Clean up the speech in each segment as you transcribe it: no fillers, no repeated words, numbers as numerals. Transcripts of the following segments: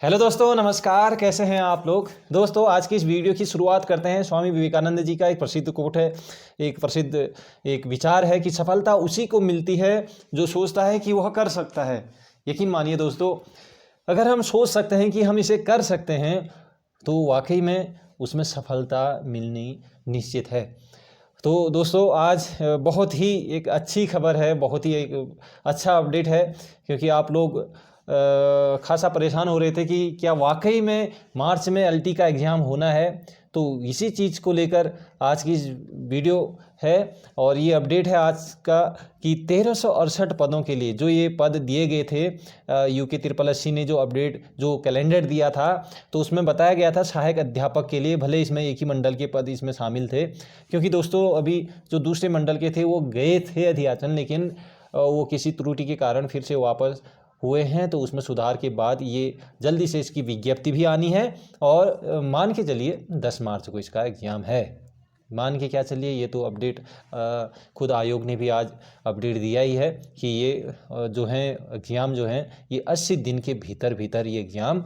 Hello दोस्तों, नमस्कार। कैसे हैं आप लोग। दोस्तों, आज की इस वीडियो की शुरुआत करते हैं। स्वामी विवेकानंद जी का एक प्रसिद्ध कोट है, एक प्रसिद्ध एक विचार है कि सफलता उसी को मिलती है जो सोचता है कि वह कर सकता है। यकीन मानिए दोस्तों, अगर हम सोच सकते हैं कि हम इसे कर सकते हैं तो वाकई में उसमें सफलता मिलनी निश्चित है। तो दोस्तों, आज बहुत ही एक अच्छी खबर है, बहुत ही एक अच्छा अपडेट है, क्योंकि आप लोग खासा परेशान हो रहे थे कि क्या वाकई में मार्च में एलटी का एग्ज़ाम होना है। तो इसी चीज़ को लेकर आज की वीडियो है और ये अपडेट है आज का कि 1368 पदों के लिए जो ये पद दिए गए थे, यूके SSC ने जो अपडेट जो कैलेंडर दिया था तो उसमें बताया गया था सहायक अध्यापक के लिए, भले इसमें एक ही मंडल के पद इसमें शामिल थे, क्योंकि दोस्तों अभी जो दूसरे मंडल के थे वो गए थे अध्याचन, लेकिन वो किसी त्रुटि के कारण फिर से वापस हुए हैं। तो उसमें सुधार के बाद ये जल्दी से इसकी विज्ञप्ति भी आनी है और मान के चलिए 10 मार्च को इसका एग्ज़ाम है। मान के क्या चलिए, ये तो अपडेट खुद आयोग ने भी आज अपडेट दिया ही है कि ये जो है एग्ज़ाम जो हैं ये 80 दिन के भीतर भीतर ये एग्ज़ाम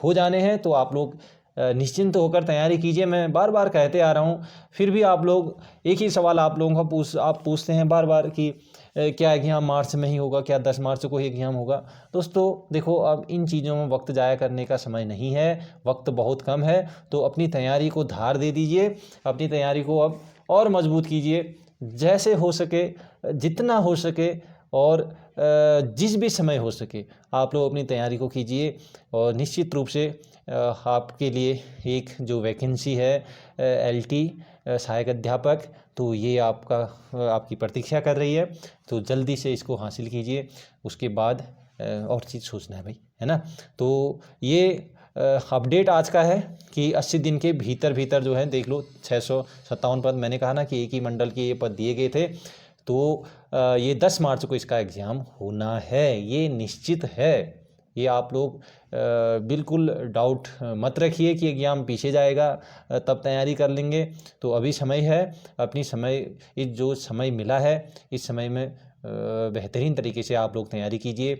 हो जाने हैं। तो आप लोग निश्चिंत होकर तैयारी कीजिए। मैं बार बार कहते आ रहा हूँ, फिर भी आप लोग एक ही सवाल आप लोगों का पूछते हैं बार बार कि क्या एग्ज़ाम मार्च में ही होगा, क्या 10 मार्च को ही एग्ज़ाम होगा। दोस्तों देखो, अब इन चीज़ों में वक्त ज़ाया करने का समय नहीं है, वक्त बहुत कम है। तो अपनी तैयारी को धार दे दीजिए, अपनी तैयारी को अब और मजबूत कीजिए, जैसे हो सके, जितना हो सके और जिस भी समय हो सके आप लोग अपनी तैयारी को कीजिए। और निश्चित रूप से आपके लिए एक जो वैकेंसी है एलटी सहायक अध्यापक, तो ये आपकी प्रतीक्षा कर रही है। तो जल्दी से इसको हासिल कीजिए, उसके बाद और चीज़ सोचना है भाई, है ना। तो ये अपडेट आज का है कि 80 दिन के भीतर भीतर जो है, देख लो 657 पद, मैंने कहा ना कि एक ही मंडल के ये पद दिए गए थे। तो ये 10 मार्च को इसका एग्ज़ाम होना है, ये निश्चित है। ये आप लोग बिल्कुल डाउट मत रखिए कि एग्ज़ाम पीछे जाएगा, तब तैयारी कर लेंगे। तो अभी समय है, अपनी समय इस जो समय मिला है इस समय में बेहतरीन तरीके से आप लोग तैयारी कीजिए।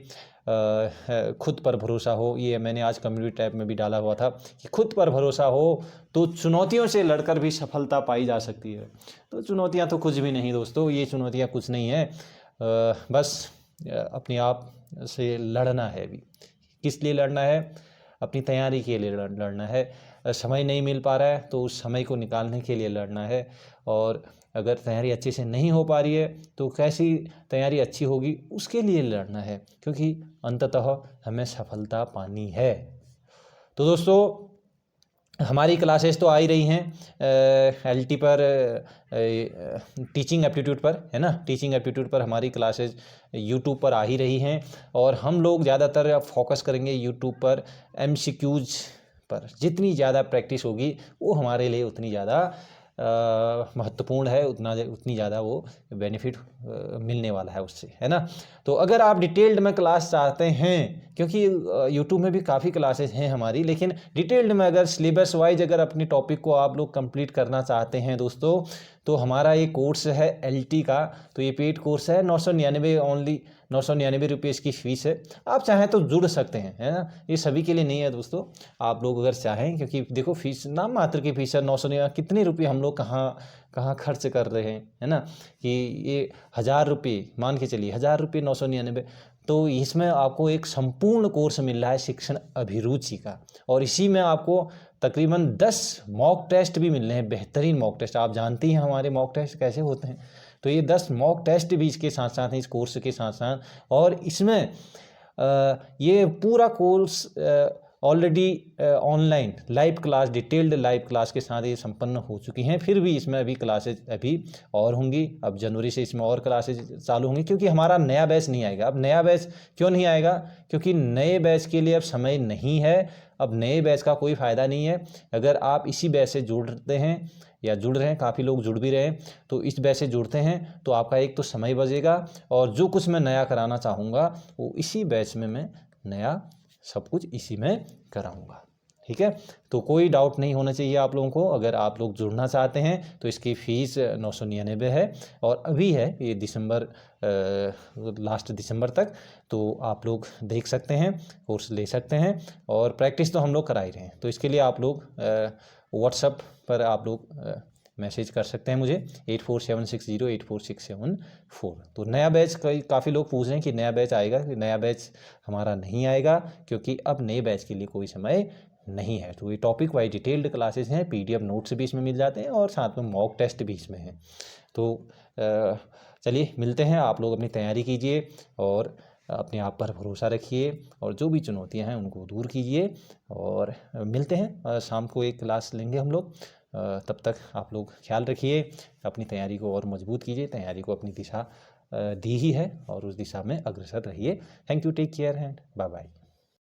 खुद पर भरोसा हो, ये मैंने आज कम्युनिटी टैब में भी डाला हुआ था कि खुद पर भरोसा हो तो चुनौतियों से लड़कर भी सफलता पाई जा सकती है। तो चुनौतियां तो कुछ भी नहीं दोस्तों, ये चुनौतियां कुछ नहीं है, बस अपने आप से लड़ना है। अभी किस लिए लड़ना है? अपनी तैयारी के लिए लड़ना है। समय नहीं मिल पा रहा है तो उस समय को निकालने के लिए लड़ना है। और अगर तैयारी अच्छे से नहीं हो पा रही है तो कैसी तैयारी अच्छी होगी उसके लिए लड़ना है, क्योंकि अंततः हमें सफलता पानी है। तो दोस्तों, हमारी क्लासेस तो आ ही रही हैं एलटी पर, टीचिंग एप्टीट्यूड पर, है ना। टीचिंग एप्टीट्यूड पर हमारी क्लासेस यूट्यूब पर आ ही रही हैं और हम लोग ज़्यादातर फोकस करेंगे यूट्यूब पर एमसीक्यूज पर। जितनी ज़्यादा प्रैक्टिस होगी वो हमारे लिए उतनी ज़्यादा महत्वपूर्ण है, उतनी ज़्यादा वो बेनिफिट मिलने वाला है उससे, है ना। तो अगर आप डिटेल्ड में क्लास चाहते हैं, क्योंकि यूट्यूब में भी काफ़ी क्लासेस हैं हमारी, लेकिन डिटेल्ड में अगर सिलेबस वाइज अगर अपने टॉपिक को आप लोग कंप्लीट करना चाहते हैं दोस्तों, तो हमारा ये कोर्स है एलटी का। तो ये पेड कोर्स है, 999 ओनली, 999 रुपये इसकी फ़ीस है। आप चाहें तो जुड़ सकते हैं, है ना। ये सभी के लिए नहीं है दोस्तों, आप लोग अगर चाहें, क्योंकि देखो फीस नाम मात्र की फीस है 999। कितने रुपये हम लोग कहाँ कहाँ खर्च कर रहे हैं, है ना। कि ये 1000 रुपये मान के चलिए, 1000 रुपये 999। तो इसमें आपको एक संपूर्ण कोर्स मिल रहा है शिक्षण अभिरुचि का, और इसी में आपको तकरीबन 10 मॉक टेस्ट भी मिल रहे हैं, बेहतरीन मॉक टेस्ट। आप जानती हैं हमारे मॉक टेस्ट कैसे होते हैं। तो ये 10 मॉक टेस्ट भी इसके साथ साथ हैं, इस कोर्स के साथ साथ। और इसमें ये पूरा course already online live class, detailed live class के साथ ये संपन्न हो चुकी हैं। फिर भी इसमें अभी क्लासेज अभी और होंगी। अब जनवरी से इसमें और क्लासेज चालू होंगी, क्योंकि हमारा नया बैच नहीं आएगा। अब नया बैच क्यों नहीं आएगा? क्योंकि नए बैच के लिए अब समय नहीं है। अब नए बैच का कोई फ़ायदा नहीं है। अगर आप इसी बैच से जुड़ते हैं या जुड़ रहे हैं, काफ़ी लोग जुड़ भी रहे हैं, तो इस बैच से जुड़ते हैं तो आपका एक तो समय बचेगा, और जो कुछ मैं नया कराना चाहूँगा वो इसी बैच में मैं नया सब कुछ इसी में कराऊंगा। ठीक है। तो कोई डाउट नहीं होना चाहिए आप लोगों को। अगर आप लोग जुड़ना चाहते हैं तो इसकी फ़ीस 999 है और अभी है ये दिसंबर, लास्ट दिसंबर तक। तो आप लोग देख सकते हैं, कोर्स ले सकते हैं और प्रैक्टिस तो हम लोग करा ही रहे हैं। तो इसके लिए आप लोग व्हाट्सएप पर आप लोग मैसेज कर सकते हैं मुझे 8476084674। तो नया बैच काफ़ी लोग पूछ रहे हैं कि नया बैच आएगा, कि नया बैच हमारा नहीं आएगा क्योंकि अब नए बैच के लिए कोई समय नहीं है। तो ये टॉपिक वाइज डिटेल्ड क्लासेस हैं, PDF नोट्स भी इसमें मिल जाते हैं और साथ में मॉक टेस्ट भी इसमें है। तो चलिए मिलते हैं। आप लोग अपनी तैयारी कीजिए और अपने आप पर भरोसा रखिए और जो भी चुनौतियां हैं उनको दूर कीजिए और मिलते हैं। शाम को एक क्लास लेंगे हम लोग। तब तक आप लोग ख्याल रखिए, अपनी तैयारी को और मजबूत कीजिए। तैयारी को अपनी दिशा दी ही है और उस दिशा में अग्रसर रहिए। Thank you, take care and bye bye.